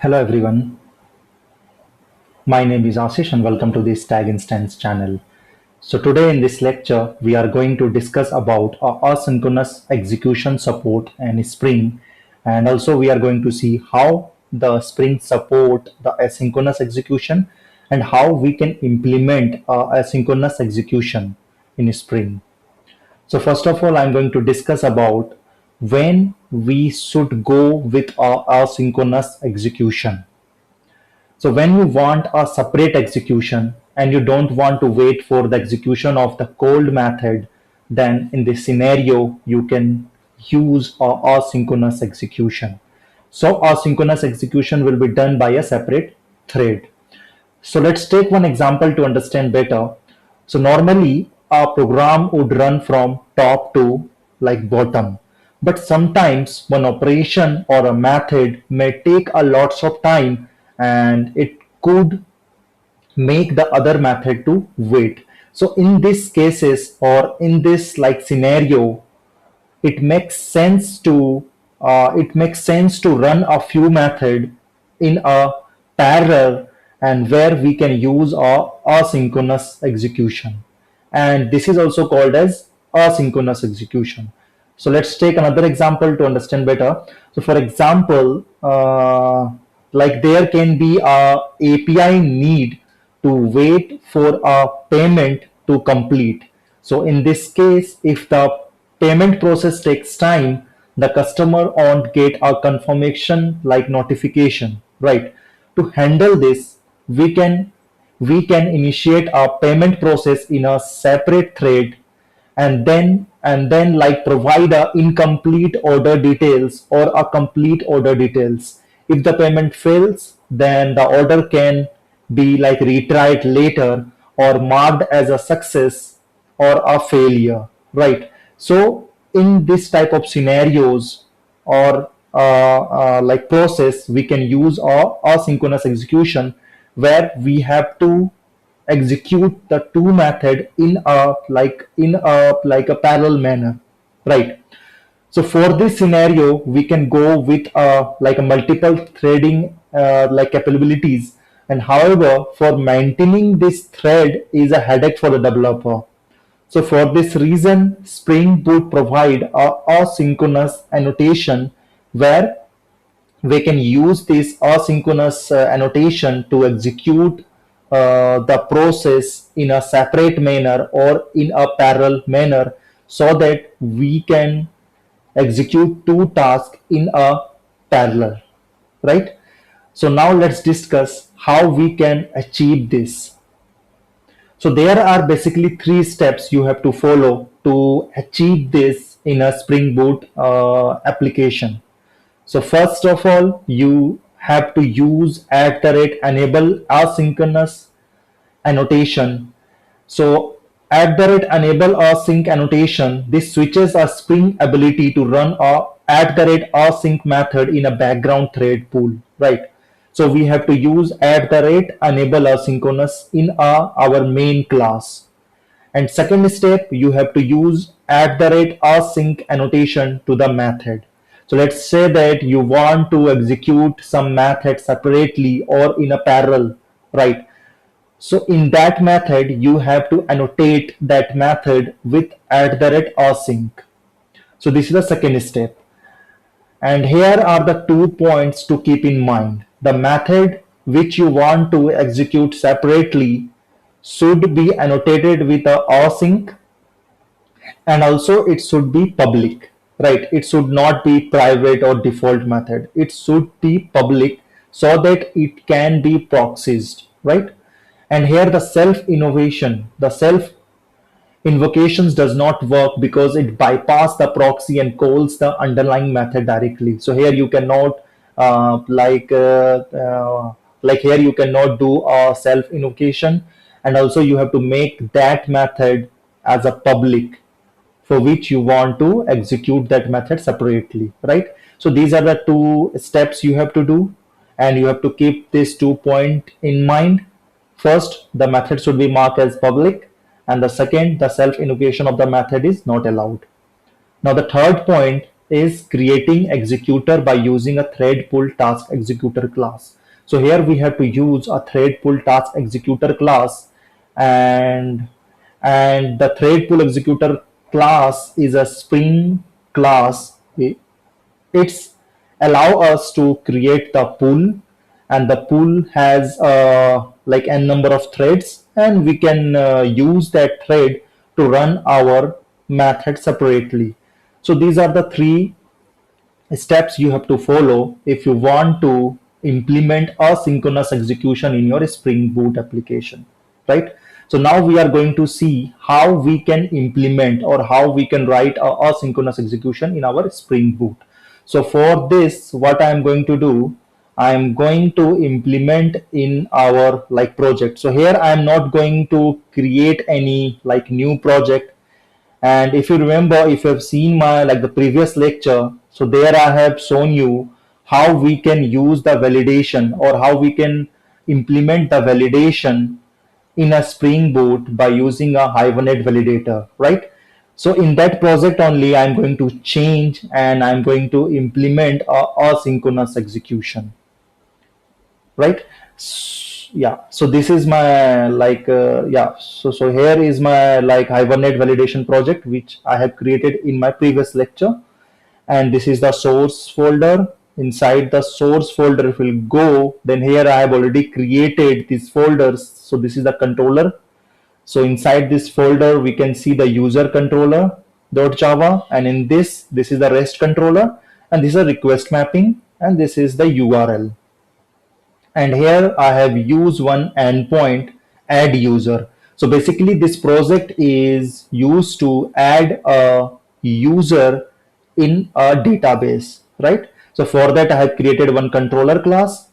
Hello everyone, my name is Ashish and welcome to this Tag Instance channel. So today in this lecture we are going to discuss about asynchronous execution support and Spring, and also we are going to see how the Spring support the asynchronous execution and how we can implement asynchronous execution in Spring. So first of all I'm going to discuss about when we should go with asynchronous execution. So when you want a separate execution and you don't want to wait for the execution of the cold method, then in this scenario, you can use a asynchronous execution. So asynchronous execution will be done by a separate thread. So let's take one example to understand better. So normally a program would run from top to like bottom, but sometimes one operation or a method may take a lots of time and it could make the other method to wait. So in these cases or in this like scenario, it makes sense to run a few method in a parallel and where we can use a asynchronous execution, and this is also called as asynchronous execution. So let's take another example to understand better. So for example, like there can be a API need to wait for a payment to complete. So in this case, if the payment process takes time, the customer won't get a confirmation like notification, right? To handle this, we can initiate a payment process in a separate thread, and then like provide a incomplete order details or a complete order details. If the payment fails, then the order can be like retried later or marked as a success or a failure, right? So in this type of scenarios or like process, we can use asynchronous execution where we have to execute the two method in a parallel manner, right? So for this scenario, we can go with like a multiple threading like capabilities. And however, for maintaining this thread is a headache for the developer. So for this reason, Spring Boot provide a asynchronous annotation where we can use this asynchronous annotation to execute the process in a separate manner or in a parallel manner, so that we can execute two tasks in a parallel, right? So now let's discuss how we can achieve this. So there are basically three steps you have to follow to achieve this in a Spring Boot application. So first of all, you have to use @enable asynchronous annotation. So @enable async annotation, this switches a Spring ability to run a @async method in a background thread pool, right? So we have to use @enable asynchronous in our main class. And second step, you have to use @async annotation to the method. So let's say that you want to execute some method separately or in a parallel, right? So in that method, you have to annotate that method with @async. So this is the second step. And here are the 2 points to keep in mind. The method which you want to execute separately should be annotated with a async, and also it should be public, right? It should not be private or default method. It should be public so that it can be proxied, right? And here the self invocations does not work because it bypass the proxy and calls the underlying method directly. So here you cannot like here you cannot do a self invocation, and also you have to make that method as a public for which you want to execute that method separately, right? So these are the two steps you have to do, and you have to keep this 2 point in mind. First, the method should be marked as public, and the second, the self invocation of the method is not allowed. Now the third point, is creating executor by using a thread pull task executor class. So here we have to use a thread pull task executor class, and the thread pull executor class is a Spring class. It's allow us to create the pool, and the pool has like n number of threads, and we can use that thread to run our method separately. So these are the three steps you have to follow if you want to implement asynchronous execution in your Spring Boot application, right? So now we are going to see how we can implement or how we can write a asynchronous execution in our Spring Boot. So for this, what I am going to do, I am going to implement in our like project. So here I am not going to create any like new project. And if you remember, if you have seen my like the previous lecture, so there I have shown you how we can use the validation or how we can implement the validation in a Spring Boot by using a Hibernate validator, right? So in that project only, I'm going to change and I'm going to implement a asynchronous execution, right? Yeah, so this is my like yeah, so here is my like Hibernate validation project which I have created in my previous lecture, and this is the source folder. Inside the source folder, if we'll go, then here I have already created these folders. So this is the controller. So inside this folder we can see the user controller .java, and in this is the REST controller, and this is a request mapping, and this is the URL. And here I have used one endpoint add user. So basically this project is used to add a user in a database, right? So for that I have created one controller class,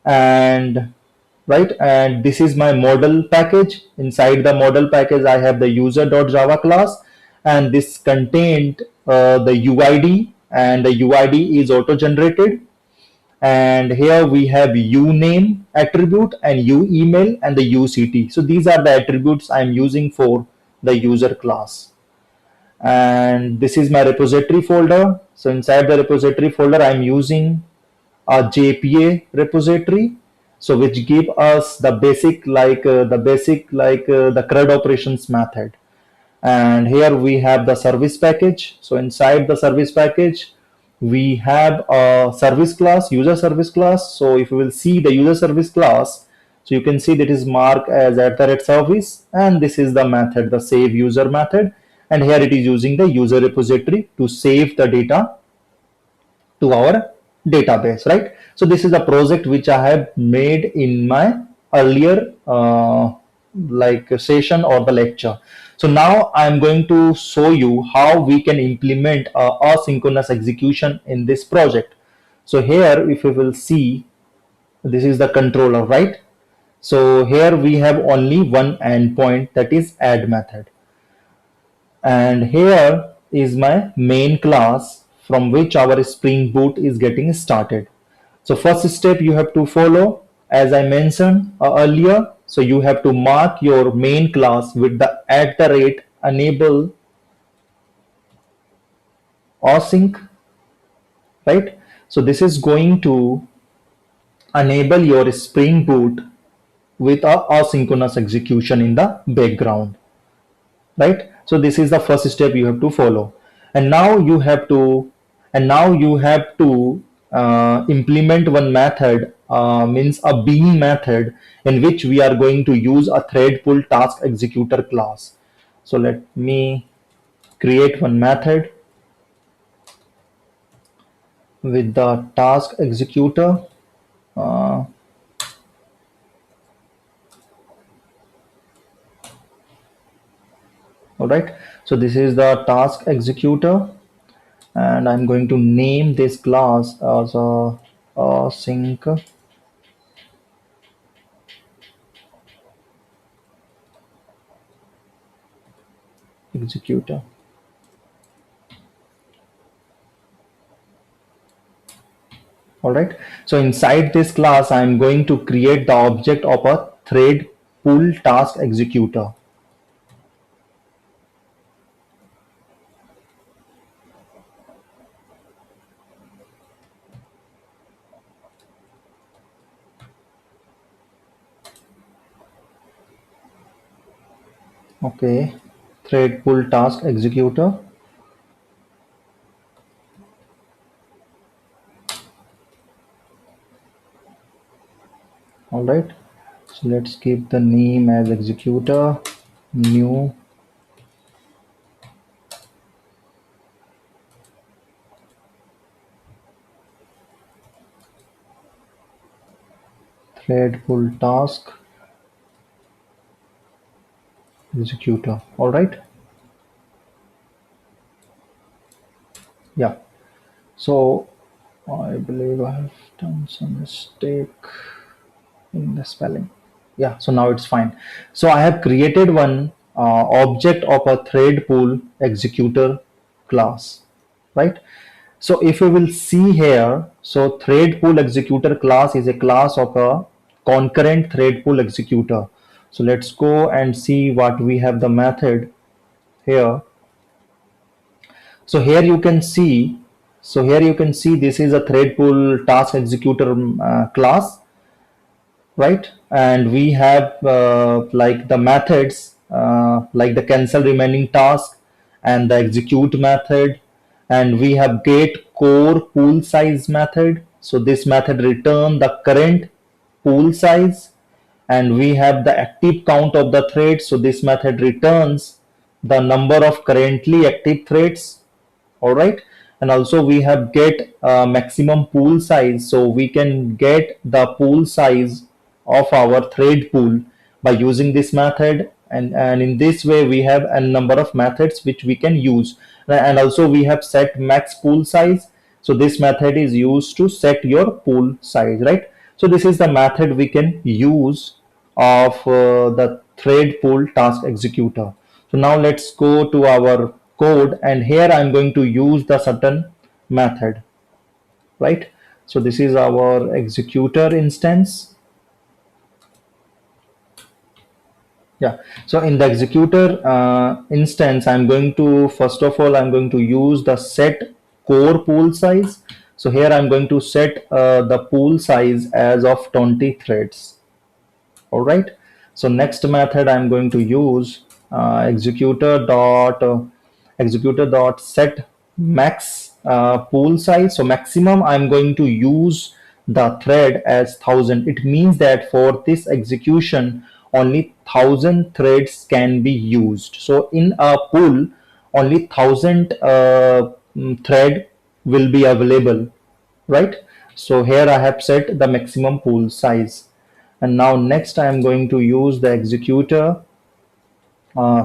and right, and this is my model package. Inside the model package I have the user.java class, and this contained the UID, and the UID is auto generated. And here we have uname attribute and uemail and the uct. So these are the attributes I'm using for the user class. And this is my repository folder. So inside the repository folder I'm using a JPA repository, so which give us the basic like the CRUD operations method. And here we have the service package. So inside the service package we have a service class, user service class. So if you will see the user service class, so you can see that is marked as @service, and this is the method, the save user method, and here it is using the user repository to save the data to our database, right? So this is a project which I have made in my earlier like session or the lecture. So now I'm going to show you how we can implement asynchronous execution in this project. So here, if you will see, this is the controller, right? So here we have only one endpoint, that is add method. And here is my main class from which our Spring Boot is getting started. So first step you have to follow, as I mentioned earlier, so you have to mark your main class with the @enable async, right? So this is going to enable your Spring Boot with a asynchronous execution in the background, right? So this is the first step you have to follow. And now you have to implement one method, means a bean method, in which we are going to use a thread pull task executor class. So let me create one method with the task executor. uh, all right, so this is the task executor, and I'm going to name this class as a sync executor. All right, so inside this class I'm going to create the object of a thread pull task executor. Okay, thread pull task executor. All right, so let's keep the name as executor, new thread pull task executor. All right, yeah. So I believe I have done some mistake in the spelling. Yeah, so now it's fine. So I have created one object of a thread pool executor class, right? So if you will see here, so thread pool executor class is a class of a concurrent thread pool executor. So let's go and see what we have the method here. So here you can see, this is a thread pool task executor class, right? And we have like the methods, like the cancel remaining task and the execute method, and we have get core pool size method. So this method return the current pool size, and we have the active count of the threads. So this method returns the number of currently active threads. All right, and also we have get maximum pool size, so we can get the pool size of our thread pool by using this method, and in this way we have a number of methods which we can use. And also we have set max pool size, so this method is used to set your pool size, right? So this is the method we can use of the thread pool task executor. So now let's go to our code, and here I'm going to use the certain method, right? So this is our executor instance. Yeah, so in the executor instance, I'm going to, first of all, I'm going to use the set core pool size. So here I'm going to set the pool size as of 20 threads. All right, so next method I'm going to use executor dot set max pool size. So maximum I'm going to use the thread as 1000. It means that for this execution only 1000 threads can be used. So in a pool only 1000 thread will be available, right? So here I have set the maximum pool size. And now next I am going to use the executor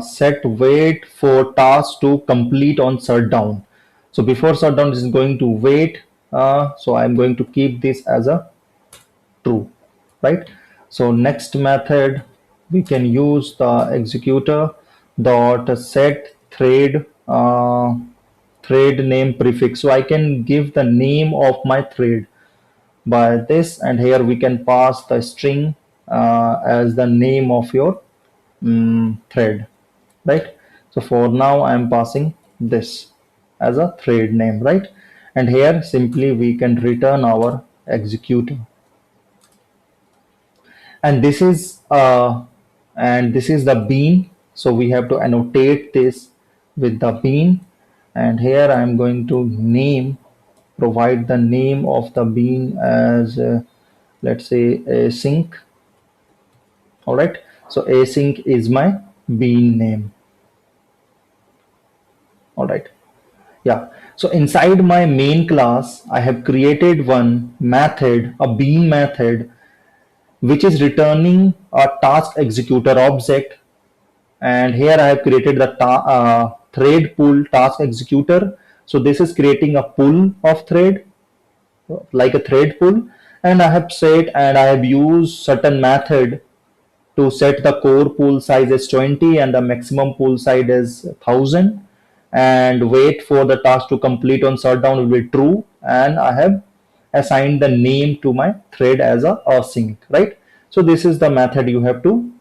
set wait for task to complete on shutdown. So before shutdown this is going to wait, so I'm going to keep this as a true, right? So next method we can use the executor dot set thread thread name prefix. So I can give the name of my thread by this, and here we can pass the string as the name of your thread, right? So for now I'm passing this as a thread name, right? And here simply we can return our executor, and this is the bean. So we have to annotate this with the bean, and here I'm going to provide the name of the bean as let's say async. All right, so async is my bean name. All right, yeah. So inside my main class I have created one method, a bean method, which is returning a task executor object. And here I have created the thread pool task executor. So this is creating a pool of thread, like a thread pool, and I have set and I have used certain method to set the core pool size as 20 and the maximum pool size is 1000, and wait for the task to complete on shutdown will be true, and I have assigned the name to my thread as a async, right? So this is the method you have to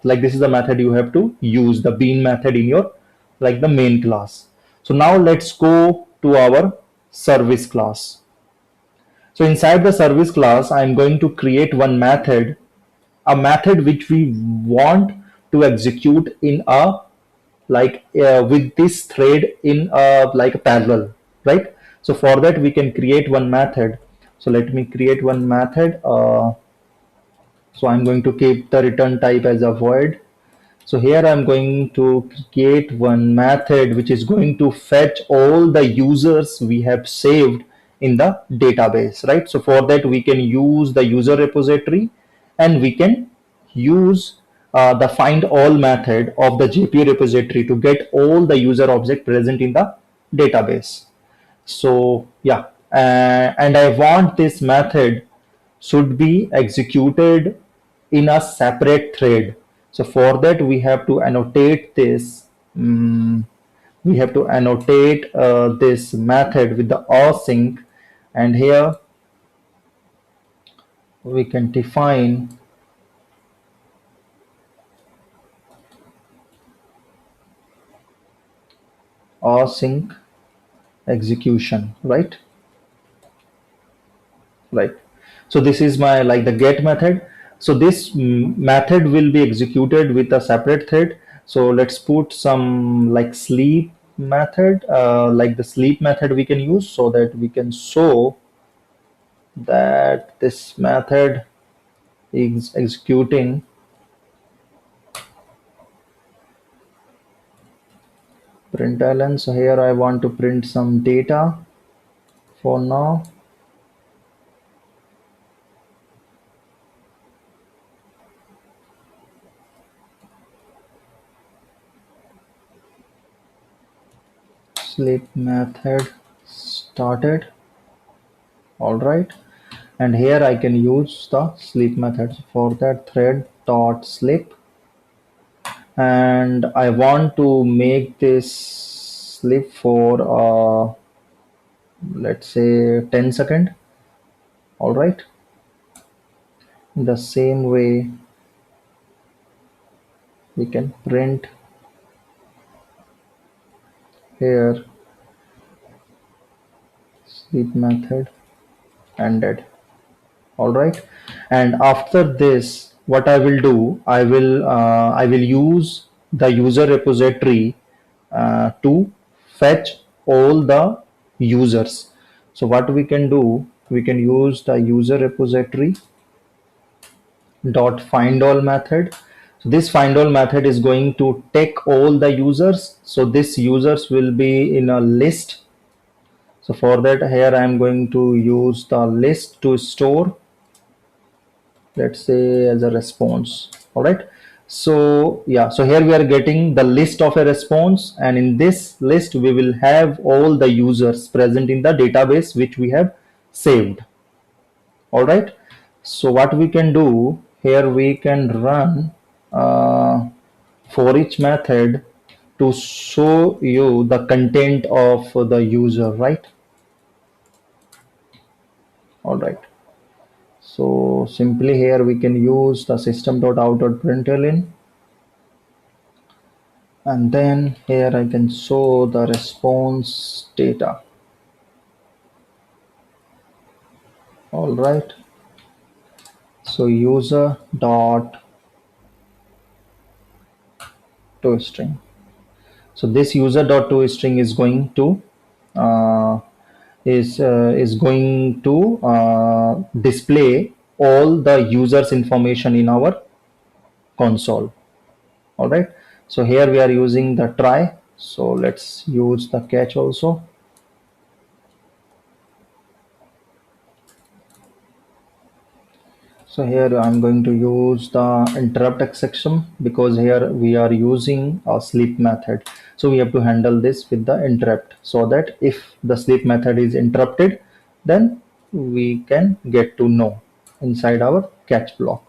this is the method you have to use, the bean method in your like the main class. So now let's go to our service class. So inside the service class I'm going to create one method, a method which we want to execute in a with this thread in like a parallel, right? So for that we can create one method. So let me create one method. So I'm going to keep the return type as a void. So here I'm going to create one method which is going to fetch all the users we have saved in the database, right? So for that we can use the user repository, and we can use the find all method of the JP repository to get all the user object present in the database. So yeah, and I want this method should be executed in a separate thread. So for that we have to annotate this. We have to annotate this method with the async, and here we can define async execution, right? Right. So this is my like the get method. So this method will be executed with a separate thread. So let's put some like sleep method, like the sleep method we can use, so that we can show that this method is executing println. So here I want to print some data for now. Sleep method started. All right. And here I can use the sleep method. For that, thread dot sleep, and I want to make this sleep for let's say 10 second. All right. In the same way we can print here sleep method ended. All right. And after this what I will do, I will use the user repository to fetch all the users. So what we can do, we can use the user repository dot find all method. So this find all method is going to take all the users. So this users will be in a list. So for that here I am going to use the list to store, let's say, as a response. All right. So yeah, so here we are getting the list of a response, and in this list we will have all the users present in the database which we have saved. All right. So what we can do here, we can run for each method to show you the content of the user, right? All right. So simply here we can use the system.out.println, and then here I can show the response data. All right. So user dot toString. So this user dot toString is going to uh, is going to display all the users information in our console. All right. So here we are using the try. So let's use the catch also. So here I'm going to use the interrupt exception, because here we are using a sleep method. So we have to handle this with the interrupt, so that if the sleep method is interrupted, then we can get to know inside our catch block.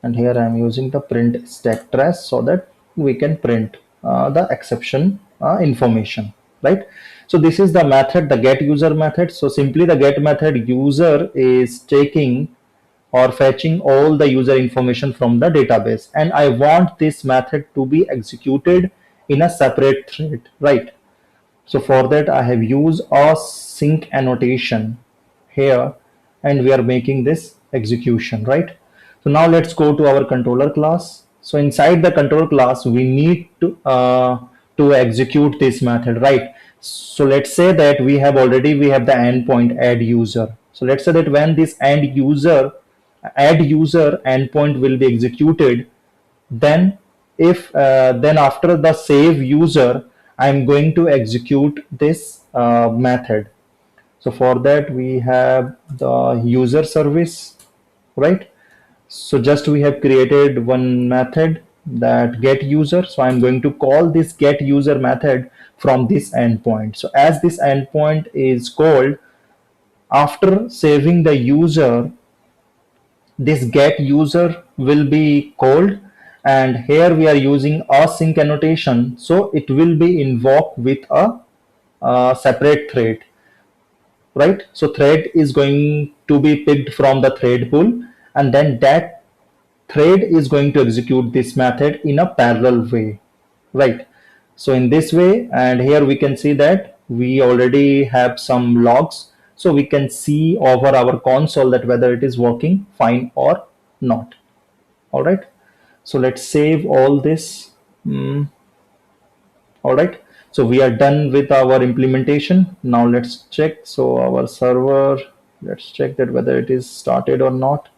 And here I'm using the print stack trace, so that we can print the exception information, right? So this is the method, the get user method. So simply the get method user is taking or fetching all the user information from the database, and I want this method to be executed in a separate thread, right? So for that I have used a sync annotation here, and we are making this execution, right? So now let's go to our controller class. So inside the control class, we need to execute this method, right? So let's say that we have the endpoint add user. So let's say that when this add user endpoint will be executed, then if then after the save user, I'm going to execute this method. So for that we have the user service, right? So just we have created one method that get user. So I'm going to call this get user method from this endpoint. So as this endpoint is called after saving the user, this get user will be called, and here we are using async annotation, so it will be invoked with a separate thread, right? So thread is going to be picked from the thread pool, and then that thread is going to execute this method in a parallel way, right? So in this way, and here we can see that we already have some logs, so we can see over our console that whether it is working fine or not. All right, so let's save all this. All right, so we are done with our implementation. Now let's check. So our server, let's check that whether it is started or not.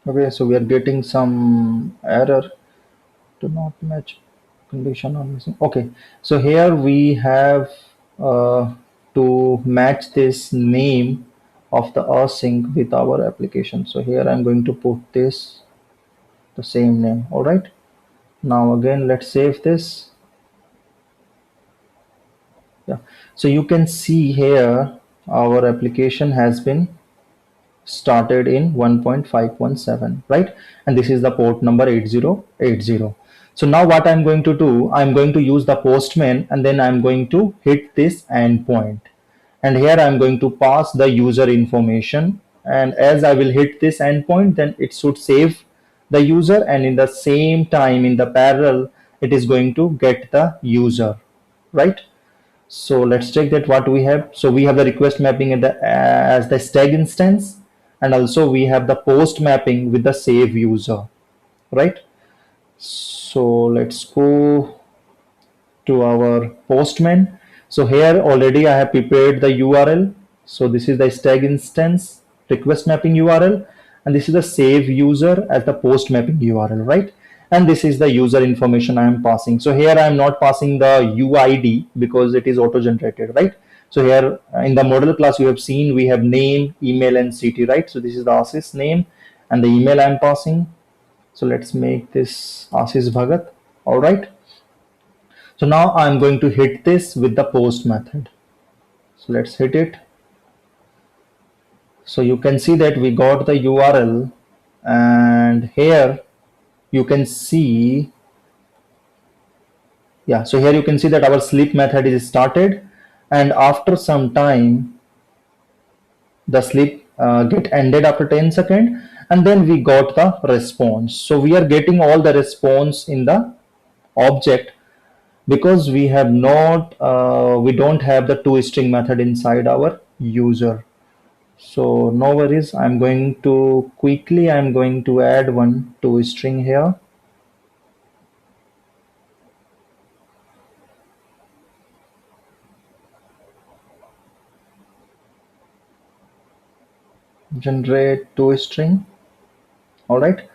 Okay, so we are getting some error, do not match condition or missing. Okay, so here we have to match this name of the async with our application. So here I'm going to put this the same name. All right, now again let's save this. Yeah, so you can see here our application has been started in 1.517, right? And this is the port number 8080. So now what I'm going to do, I'm going to use the postman, and then I'm going to hit this endpoint, and here I'm going to pass the user information, and as I will hit this endpoint, then it should save the user, and in the same time in the parallel it is going to get the user, right? So let's check that what we have. So we have the request mapping as the stag instance, and also we have the post mapping with the save user, right? So let's go to our postman. So here already I have prepared the URL. So this is the stag instance request mapping URL, and this is the save user as the post mapping URL, right? And this is the user information I am passing. So here I am not passing the UID because it is auto generated, right? So here in the model class you have seen we have name, email, and city, right? So this is the Ashish name, and the email I am passing. So let's make this Ashish Bhagat. All right. So now I'm going to hit this with the post method. So let's hit it. So you can see that we got the URL, and here you can see, yeah, so here you can see that our sleep method is started, and after some time the sleep get ended after 10 seconds, and then we got the response. So we are getting all the response in the object because we have not we don't have the toString method inside our user. So no worries, I'm going to add one toString here. Generate toString. All right,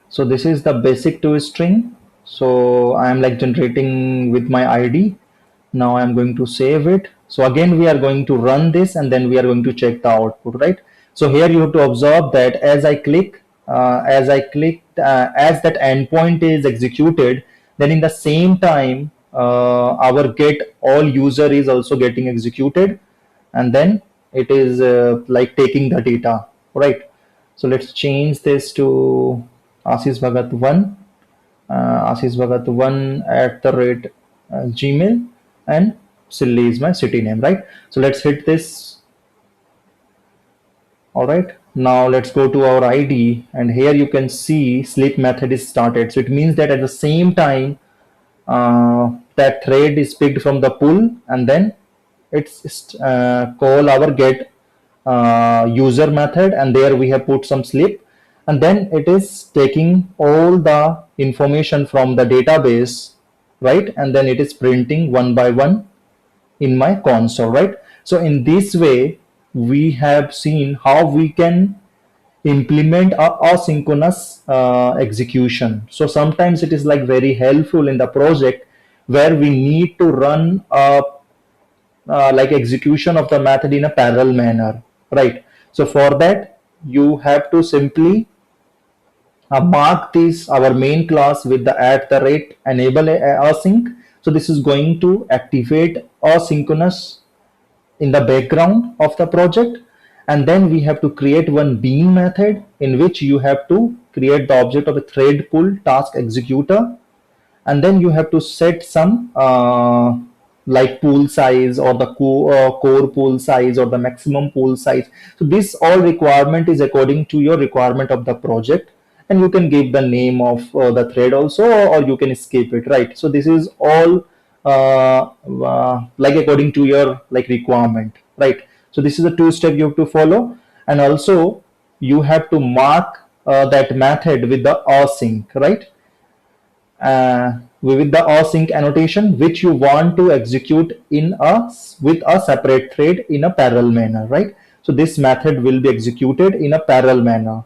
so this is the basic toString. So I am like generating with my ID. Now I'm going to save it. So again we are going to run this, and then we are going to check the output, right? So here you have to observe that as I click as that endpoint is executed, then in the same time our get all user is also getting executed, and then it is like taking the data, right? So let's change this to Ashish Bhagat 1, Ashish Bhagat 1 at the rate Gmail, and Silli is my city name, right? So let's hit this. All right, now let's go to our ID, and here you can see sleep method is started. So it means that at the same time that thread is picked from the pool, and then it's call our get user method, and there we have put some slip, and then it is taking all the information from the database, right? And then it is printing one by one in my console, right? So in this way we have seen how we can implement a asynchronous execution. So sometimes it is like very helpful in the project where we need to run a like execution of the method in a parallel manner, right? So for that you have to simply mark this our main class with the enable async. So this is going to activate asynchronous in the background of the project, and then we have to create one bean method in which you have to create the object of a thread pool task executor, and then you have to set some like pool size or the core pool size or the maximum pool size. So this all requirement is according to your requirement of the project, and you can give the name of the thread also, or you can skip it, right? So this is all like according to your like requirement, right? So this is a two-step you have to follow, and also you have to mark that method with the async, right? With the async annotation which you want to execute in a with a separate thread in a parallel manner, right? So this method will be executed in a parallel manner,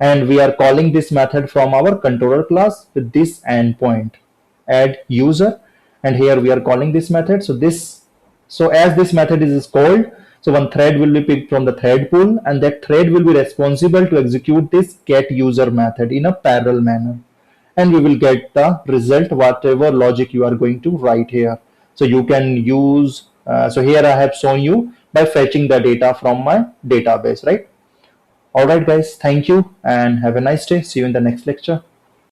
and we are calling this method from our controller class with this endpoint add user, and here we are calling this method. So as this method is called, so one thread will be picked from the thread pool, and that thread will be responsible to execute this get user method in a parallel manner, and we will get the result whatever logic you are going to write here. So you can use so here I have shown you by fetching the data from my database, right? All right guys, thank you and have a nice day. See you in the next lecture.